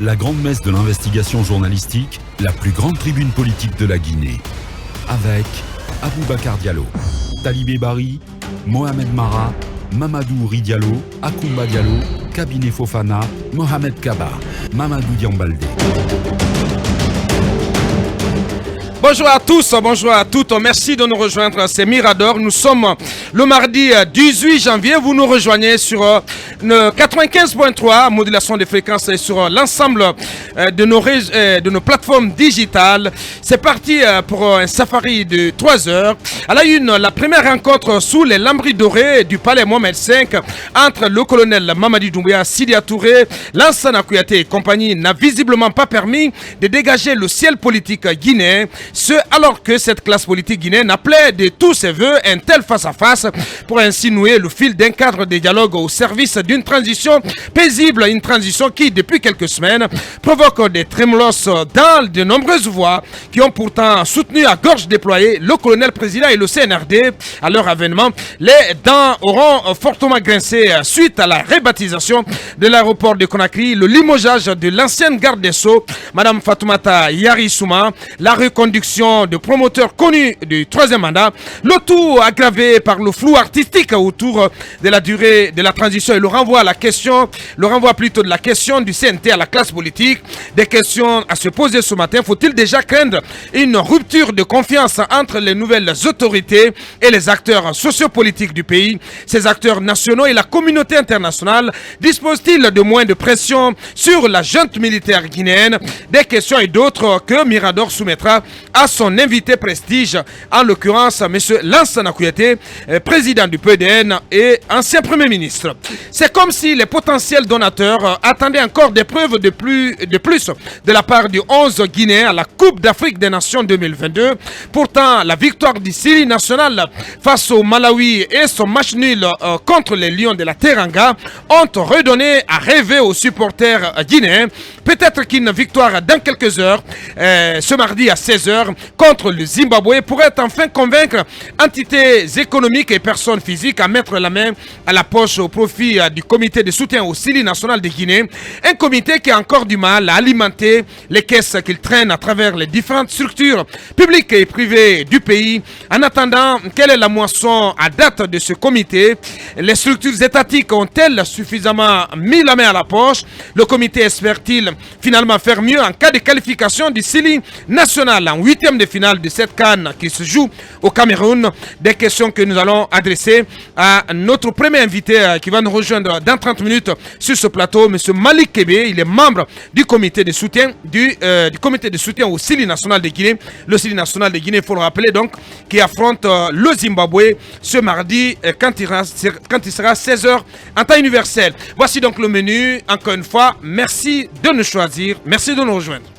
la grande messe de l'investigation journalistique, la plus grande tribune politique de la Guinée. Avec Aboubacar Diallo, Talibé Bari, Mohamed Mara, Mamadou Ouri Diallo, Akoumba Diallo, Kabinet Fofana, Mohamed Kaba, Mamadou Diambaldé. Bonjour à tous, bonjour à toutes, merci de nous rejoindre, c'est Mirador, nous sommes le mardi 18 janvier, vous nous rejoignez sur le 95.3, modulation de fréquences et sur l'ensemble de nos plateformes digitales. C'est parti pour un safari de 3 heures. À la une, la première rencontre sous les lambris dorés du palais Mohamed V entre le colonel Mamadi Doumbouya, Sidia Touré, Lansana Kouyaté et compagnie n'a visiblement pas permis de dégager le ciel politique guinéen. Ce alors que cette classe politique guinéenne appelait de tous ses voeux un tel face-à-face pour ainsi nouer le fil d'un cadre de dialogue au service d'une transition paisible, une transition qui, depuis quelques semaines, provoque des trémolos dans de nombreuses voix qui ont pourtant soutenu à gorge déployée le colonel président et le CNRD. À leur avènement, les dents auront fortement grincé suite à la rebaptisation de l'aéroport de Conakry, le limogeage de l'ancienne garde des Sceaux, Madame Fatoumata Yarissouma, la reconduction de promoteurs connus du 3e mandat, le tout aggravé par le flou artistique autour de la durée de la transition et le renvoi plutôt de la question du CNT à la classe politique. Des questions à se poser ce matin. Faut-il déjà craindre une rupture de confiance entre les nouvelles autorités et les acteurs sociopolitiques du pays? Ces acteurs nationaux et la communauté internationale disposent-ils de moins de pression sur la junte militaire guinéenne? Des questions et d'autres que Mirador soumettra à son invité prestige, en l'occurrence M. Lansana Kouyaté, président du PDN et ancien Premier ministre. C'est comme si les potentiels donateurs attendaient encore des preuves de plus de la part du 11 Guinéens à la Coupe d'Afrique des Nations 2022. Pourtant, la victoire du Syrie national face au Malawi et son match nul contre les Lions de la Teranga ont redonné à rêver aux supporters guinéens. Peut-être qu'une victoire dans quelques heures, ce mardi à 16h, contre le Zimbabwe pourrait enfin convaincre entités économiques et personnes physiques à mettre la main à la poche au profit du comité de soutien au Syrie national de Guinée. Un comité qui a encore du mal à alimenter les caisses qu'il traîne à travers les différentes structures publiques et privées du pays. En attendant, quelle est la moisson à date de ce comité? Les structures étatiques ont-elles suffisamment mis la main à la poche? Le comité espère-t-il finalement faire mieux en cas de qualification du Syrie national en 8e de finale de cette CAN qui se joue au Cameroun? Des questions que nous allons adresser à notre premier invité qui va nous rejoindre dans 30 minutes sur ce plateau, M. Malik Kébé. Il est membre du comité de soutien au Syrie national de Guinée. Le Syrie national de Guinée, il faut le rappeler donc, qui affronte le Zimbabwe ce mardi quand il sera 16h en temps universel. Voici donc le menu. Encore une fois, merci de nous choisir, merci de nous rejoindre.